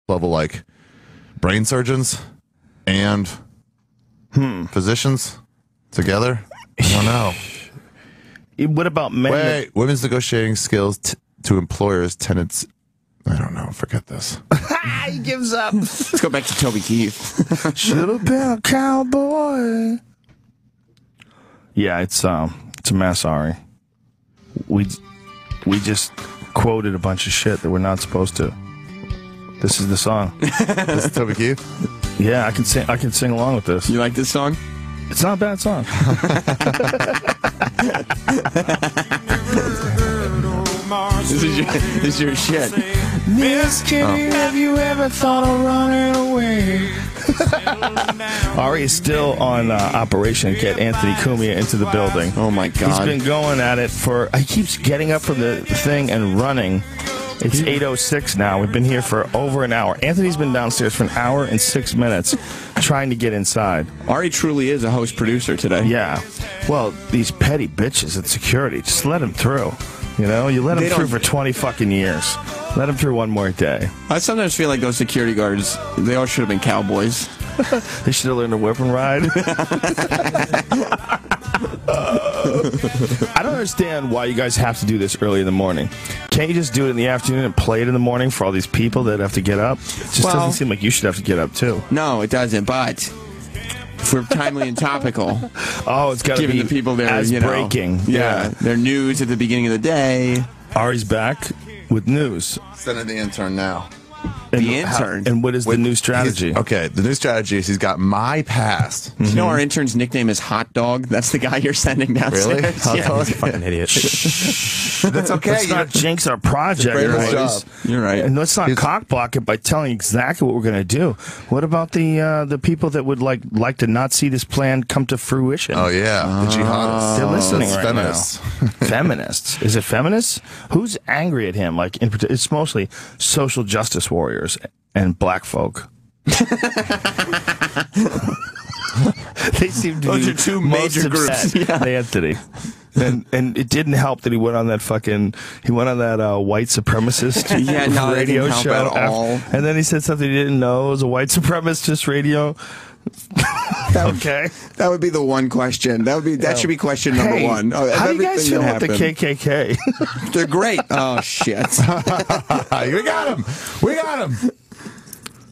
level like brain surgeons and physicians together? I don't know. What about men? Wait, women's negotiating skills to employers, tenants. I don't know. Forget this. He gives up. Let's go back to Toby Keith. Should have been a cowboy. Yeah, it's a mess, Ari. We just quoted a bunch of shit that we're not supposed to. This is the song. This is Toby Keith? Yeah, I can sing along with this. You like this song? It's not a bad song. This is your shit. Miss Kitty, have you ever thought of running away? Ari is still on Operation Get Anthony Cumia into the building. Oh my God. He's been going at it he keeps getting up from the thing and running. It's 8:06 now. We've been here for over an hour. Anthony's been downstairs for an hour and 6 minutes trying to get inside. Ari truly is a host producer today. Yeah. Well, these petty bitches at security, just let him through. You know, you let him through for 20 fucking years. Let him through one more day. I sometimes feel like those security guards, they all should have been cowboys. They should have learned to whip and ride. I don't understand why you guys have to do this early in the morning. Can't you just do it in the afternoon and play it in the morning for all these people that have to get up? It just doesn't seem like you should have to get up, too. No, it doesn't, but if we're timely and topical. Oh, it's got to be giving the people their, breaking. Yeah, their news at the beginning of the day. Ari's back with news. Sending the intern now. The intern? And what is the new strategy? Okay, the new strategy is he's got my past. You know our intern's nickname is Hot Dog? That's the guy you're sending downstairs. Really? Hot Yeah. Dog? He's a fucking idiot. That's okay. Let's not jinx our project. Great Right? job. You're right. And let's not cockblock it by telling exactly what we're going to do. What about the people that would like to not see this plan come to fruition? Oh, yeah. The jihadists. They're listening That's right feminists. now. Feminists. Is it feminists? Who's angry at him? Like it's mostly social justice warriors and black folk. They seem to Those be are two most major groups. upset at Anthony. And it didn't help that he went on that white supremacist Yeah, no, that radio didn't help show at all. and then he said something he didn't know. It was a white supremacist radio. Okay. That would be the one question. That should be question number one. How do you guys feel about the KKK? They're great. Oh, shit. We got him. We got him.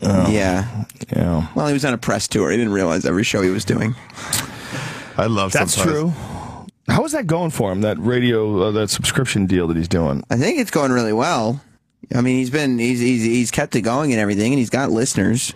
Yeah. Yeah. Well, he was on a press tour. He didn't realize every show he was doing. I love That's sometimes. true. How is that going for him, that radio, that subscription deal that he's doing? I think it's going really well. I mean, he's kept it going and everything, and he's got listeners.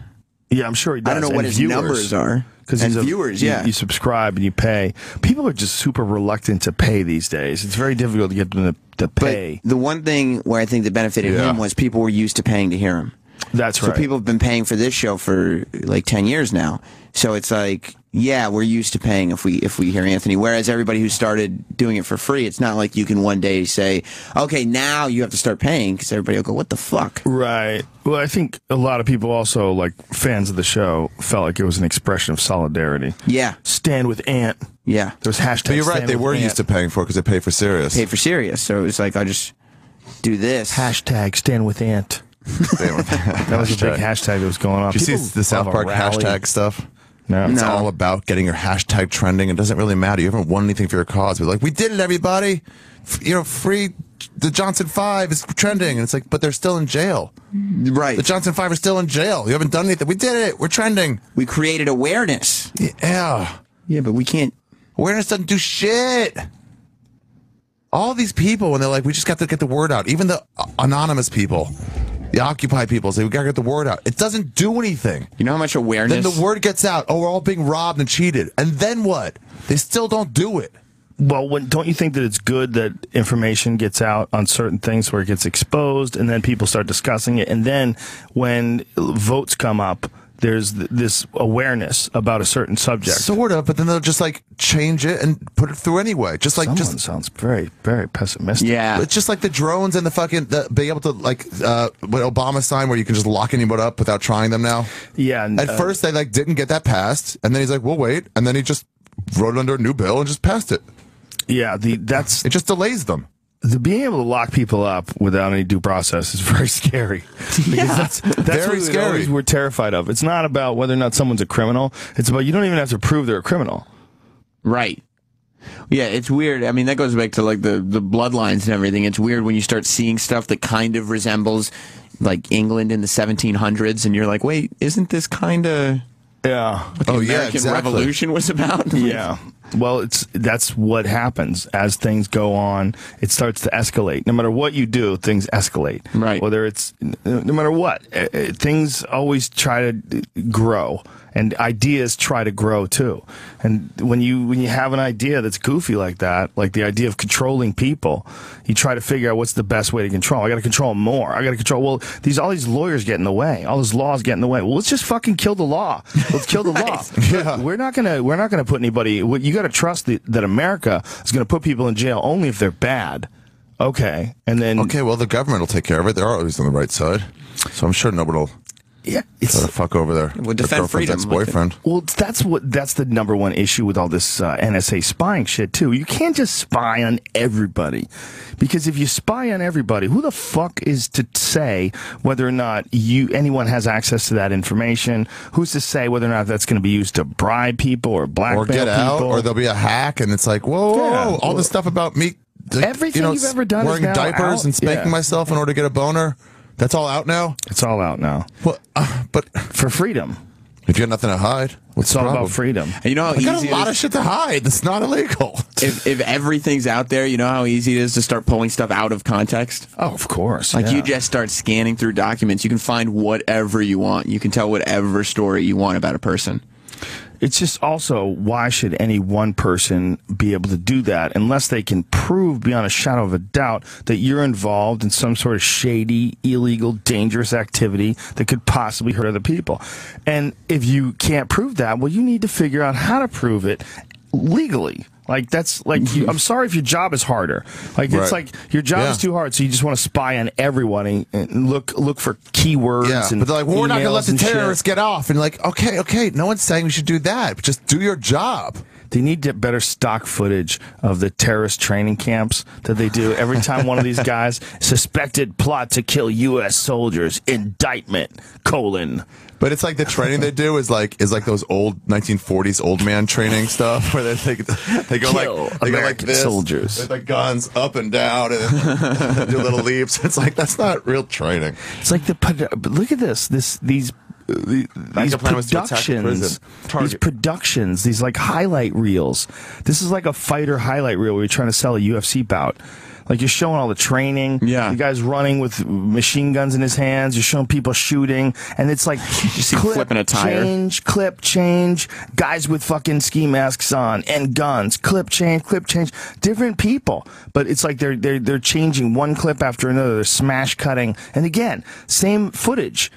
Yeah, I'm sure he does. I don't know what his numbers are. Because viewers, yeah. You subscribe and you pay. People are just super reluctant to pay these days. It's very difficult to get them to pay. But the one thing where I think that benefited him was people were used to paying to hear him. That's right. So people have been paying for this show for like 10 years now. So it's like, yeah, we're used to paying if we hear Anthony. Whereas everybody who started doing it for free, it's not like you can one day say, okay, now you have to start paying, because everybody will go, what the fuck? Right. Well, I think a lot of people also, like fans of the show, felt like it was an expression of solidarity. Yeah. Stand with Ant. Yeah. There was hashtag. But you're right. Stand They with were Ant. used to paying for it because they pay for Sirius. Pay for Sirius. So it was like, I'll just do this. Hashtag stand with Ant. That was a big hashtag that was going on. Did you People see the South love a Park rally. hashtag stuff? No. It's all about getting your hashtag trending. It doesn't really matter. You haven't won anything for your cause. We're like, we did it, everybody. Free the Johnson 5 is trending. And it's like, but they're still in jail. Right. The Johnson 5 are still in jail. You haven't done anything. We did it. We're trending. We created awareness. Yeah. Yeah, but we can't. Awareness doesn't do shit. All these people, when they're like, we just got to get the word out. Even the anonymous people. The Occupy people say, we got to get the word out. It doesn't do anything. You know how much awareness? Then the word gets out. Oh, we're all being robbed and cheated. And then what? They still don't do it. Well, don't you think that it's good that information gets out on certain things where it gets exposed, and then people start discussing it, and then when votes come up, there's this awareness about a certain subject. Sort of, but then they'll just like change it and put it through anyway. Just like Someone sounds very, very pessimistic. Yeah. It's just like the drones and the fucking being able to like what Obama signed, where you can just lock anybody up without trying them now. Yeah. And, At first, they like didn't get that passed, and then he's like, "We'll wait," and then he just wrote it under a new bill and just passed it. yeah, It just delays them. being able to lock people up without any due process is very scary. Because that's Very what scary. we're terrified of. It's not about whether or not someone's a criminal. It's about you don't even have to prove they're a criminal. Right. Yeah, it's weird. I mean, that goes back to like the bloodlines and everything. It's weird when you start seeing stuff that kind of resembles like England in the 1700s, and you're like, wait, isn't this kind of what the American Revolution was about? Yeah. Well, that's what happens as things go on. It starts to escalate. No matter what you do, things escalate. Right. Whether it's no matter what, things always try to grow, and ideas try to grow too. And when you have an idea that's goofy like that, like the idea of controlling people, you try to figure out what's the best way to control. I got to control them more. I got to control. Well, all these lawyers get in the way. All those laws get in the way. Well, let's just fucking kill the law. Let's kill the law. Yeah. We're not gonna put anybody. You got to trust that America is going to put people in jail only if they're bad. Okay, and then well, the government will take care of it. They're always on the right side, so I'm sure nobody will. Yeah, Try to fuck over there. Well, defend freedom. Ex-boyfriend. Well, that's the number one issue with all this NSA spying shit too. You can't just spy on everybody, because if you spy on everybody, who the fuck is to say whether or not anyone has access to that information? Who's to say whether or not that's going to be used to bribe people or blackmail Or get out, people? or there'll be a hack, and it's like, whoa, all this stuff about me. Everything you've ever done wearing is now diapers out. and spanking myself in order to get a boner. That's all out now. It's all out now. Well, but For freedom. if you got nothing to hide, what's It's the all problem? about freedom. And you know how I easy got a lot it of shit to hide. That's not illegal. is, if everything's out there, you know how easy it is to start pulling stuff out of context? Oh, of course. Like yeah. you just start scanning through documents. You can find whatever you want. You can tell whatever story you want about a person. It's just also, why should any one person be able to do that unless they can prove beyond a shadow of a doubt that you're involved in some sort of shady, illegal, dangerous activity that could possibly hurt other people? And if you can't prove that, well, you need to figure out how to prove it legally. Like, that's like, I'm sorry if your job is harder. Like, it's like your job is too hard, so you just want to spy on everyone and look for keywords. Yeah, and but they're like, well, we're not going to let the emails and terrorists shit. get off. And you're like, okay, no one's saying we should do that, but just do your job. They need to get better stock footage of the terrorist training camps that they do. Every time one of these guys, suspected plot to kill U.S. soldiers, indictment, : But it's like the training they do is like those old 1940s old man training stuff where they go like American this soldiers with the guns up and down and do little leaps. It's like that's not real training. It's like look at these productions, these like highlight reels. This is like a fighter highlight reel where you're trying to sell a UFC bout. Like, you're showing all the training. Yeah. The guy's running with machine guns in his hands. You're showing people shooting. And it's like, You see flipping a tire. clip change, guys with fucking ski masks on and guns, clip change, different people. But it's like they're changing one clip after another. They're smash cutting. And again, same footage.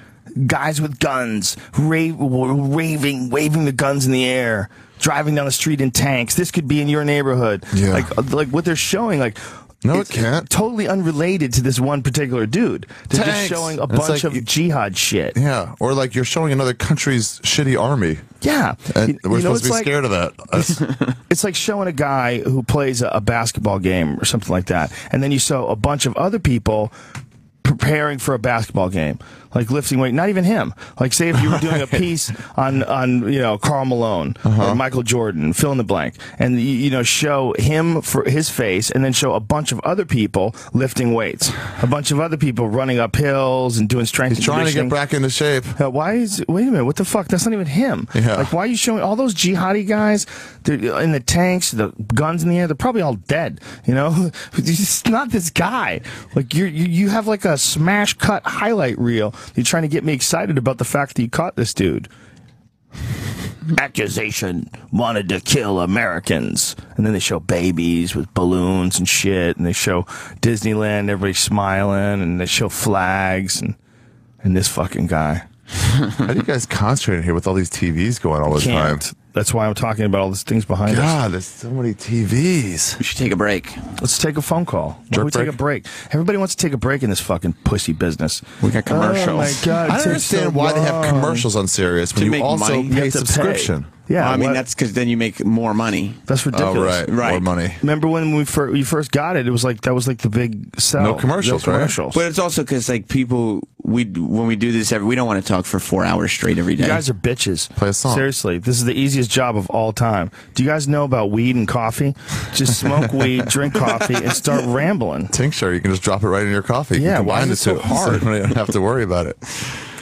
Guys with guns, waving the guns in the air, driving down the street in tanks. This could be in your neighborhood. Yeah. Like what they're showing, like, No, it's it can't. totally unrelated to this one particular dude. They're Tanks. just showing a It's bunch like of jihad shit. Yeah, or like you're showing another country's shitty army. Yeah. And we're supposed to be it's scared of that. It's like showing a guy who plays a basketball game or something like that, and then you show a bunch of other people preparing for a basketball game, like lifting weight. Not even him. Like, say if you were doing a piece on Karl Malone or Michael Jordan, fill in the blank, and show him for his face, and then show a bunch of other people lifting weights, a bunch of other people running up hills and doing strength. He's trying to get back into shape. Wait a minute, what the fuck? That's not even him. Yeah. Like, why are you showing all those jihadi guys? They're in the tanks, the guns in the air. They're probably all dead. It's not this guy. Like, you have like a smash cut highlight reel. You're trying to get me excited about the fact that you caught this dude. Accusation, wanted to kill Americans. And then they show babies with balloons and shit, and they show Disneyland, everybody smiling, and they show flags, and this fucking guy. How do you guys concentrate here with all these TVs going all the time? That's why I'm talking about all these things behind us. God, there's so many TVs. We should take a break. Let's take a phone call. Why we take a break? Everybody wants to take a break in this fucking pussy business. We got commercials. Oh my God, I don't understand why they have commercials on Sirius when To you make also money. pay You have to subscription. Yeah, Well, I mean, that's because then you make more money. that's ridiculous. Oh, right. More money. Remember when we first got it? It was like that was like the big sell. No commercials, no right? commercials. But it's also because like people, when we do this, we don't want to talk for 4 hours straight every day. You guys are bitches. Play a song. Seriously, this is the easiest job of all time. Do you guys know about weed and coffee? Just smoke weed, drink coffee, and start rambling. Tincture, you can just drop it right in your coffee. Yeah, you why combine is it so hard? So you don't have to worry about it.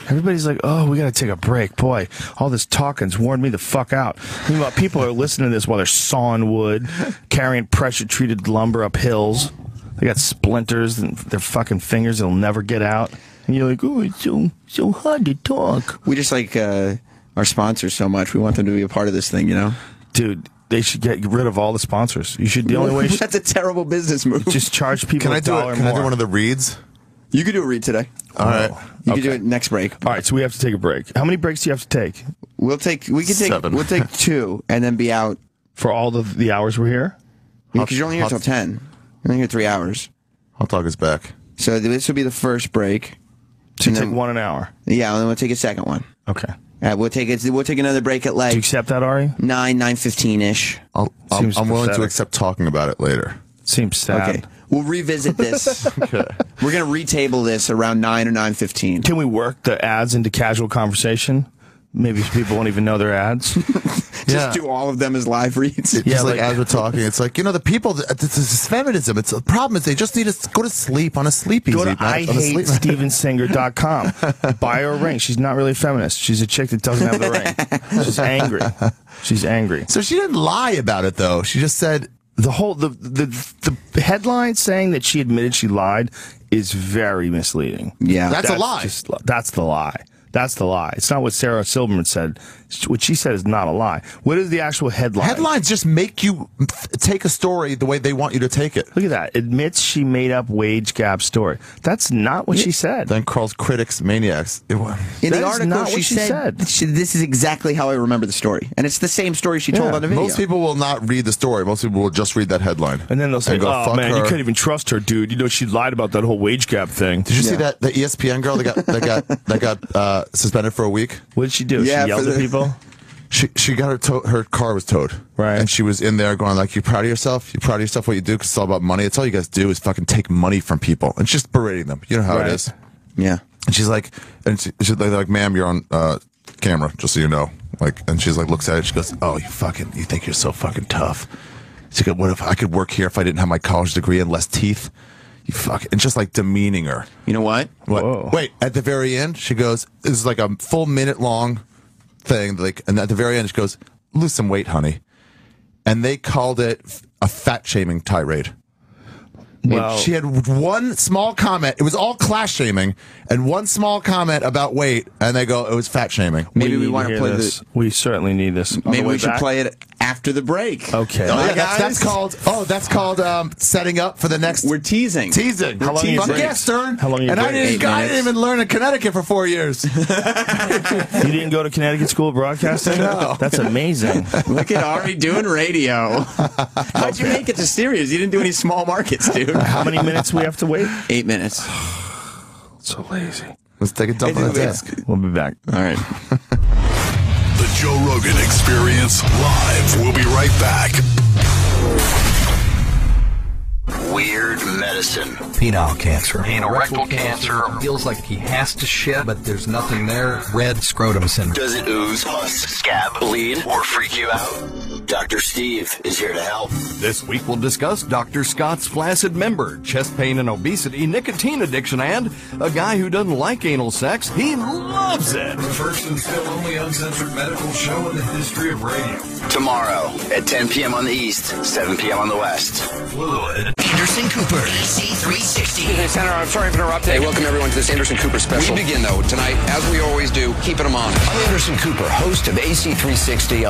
Everybody's like, oh, we got to take a break. Boy, all this talking's worn me the fuck out. Meanwhile, people are listening to this while they're sawing wood, carrying pressure-treated lumber up hills. They got splinters in their fucking fingers that'll never get out. And you're like, oh, it's so hard to talk. We just like our sponsors so much. We want them to be a part of this thing, you know? Dude, they should get rid of all the sponsors. You should, the only way... That's a terrible business move. Just charge people Can I $1 more. Can I do one of the reads? You could do a read today. All right. You could do it next break. All right, so we have to take a break. How many breaks do you have to take We can take 7. We'll take 2 and then be out. for all the hours we're here? Because you're only here till 10. You're only here 3 hours. I'll talk us back. So this will be the first break. So you And take then- 1 an hour. Yeah, and then we'll take a second one. Okay. We'll take another break at Do you like accept that, Ari? 9:15ish. I'm Seems willing to pathetic. accept talking about it later. Seems sad. Okay. We'll revisit this. Okay. We're going to retable this around 9 or 9:15. Can we work the ads into casual conversation? Maybe people won't even know they're ads. Just do all of them as live reads. Yeah, Yeah, like, like- as we're talking, it's like, the people, this is feminism. It's the problem is they just need to go to sleep on a sleep easy. Go to not on a sleep- IHateStevensinger.com. Buy her a ring. She's not really a feminist. She's a chick that doesn't have the ring. She's angry. She's angry. So she didn't lie about it, though. She just said, The whole the headline saying that she admitted she lied is very misleading. Yeah. That's a lie. That's the lie. That's the lie. It's not what Sarah Silverman said. What she said is not a lie. What is the actual headline? headlines just make you take a story the way they want you to take it. Look at that. Admits she made up wage gap story. That's not what she said. Then calls critics maniacs. In That the is article, not she what she said, this is exactly how I remember the story. And it's the same story she told Yeah. on the video. Most people will not read the story. Most people will just read that headline. And then they'll say, go, oh, "Fuck man, her." you can't even trust her, dude. You know, she lied about that whole wage gap thing. Did you see that the ESPN girl that got suspended for a week? What did she do? Yeah, She yelled for at the- people? She got her car was towed. Right. And she was in there going like, you proud of yourself? You proud of yourself what you do? Because it's all about money. It's all you guys do is fucking take money from people. And she's just berating them. You know how Right. it is. Yeah. And she's like, she's like, ma'am, you're on camera, just so you know. Like, and she's like, looks at it. She goes, oh, you think you're so fucking tough. She goes, what if I could work here if I didn't have my college degree and less teeth? You fuck. And just like demeaning her. You know what? What? Whoa. Wait, at the very end, she goes, this is like a full minute long thing. Like, and at the very end, she goes, lose some weight, honey. And they called it a fat shaming tirade. Well, She had one small comment. It was all class shaming and one small comment about weight. And they go, it was fat shaming. Maybe we need want to hear play this. We certainly need this. On the Maybe way we should back. play it after the break. Okay. Oh, yeah, guys. that's called setting up for the next. We're teasing. teasing. How long are your Fuck breaks? yeah, Stern. How long are your And I breaks? didn't, 8 I didn't minutes. even learn in Connecticut for 4 years. You didn't go to Connecticut School of Broadcasting? No. That's amazing. Look at Ari doing radio. How'd you make it to Sirius? You didn't do any small markets, dude. How many minutes we have to wait? 8 minutes. So lazy. Let's take a dump on the It's- desk. We'll be back. All right. The Joe Rogan Experience live. We'll be right back. Weird medicine. Penile cancer. Anal rectal cancer. Feels like he has to shit, but there's nothing there. Red scrotum syndrome. Does it ooze, pus, scab, bleed, or freak you out? Dr. Steve is here to help. This week we'll discuss Dr. Scott's flaccid member, chest pain and obesity, nicotine addiction, and a guy who doesn't like anal sex. He loves it. The first and still only uncensored medical show in the history of radio. Tomorrow at 10 p.m. on the East, 7 p.m. on the West. Fluid. Anderson Cooper, AC360. Senator, I'm sorry for interrupting. Hey, welcome everyone to this Anderson Cooper special. We begin, though, tonight, as we always do, keeping them on. I'm Anderson Cooper, host of AC360.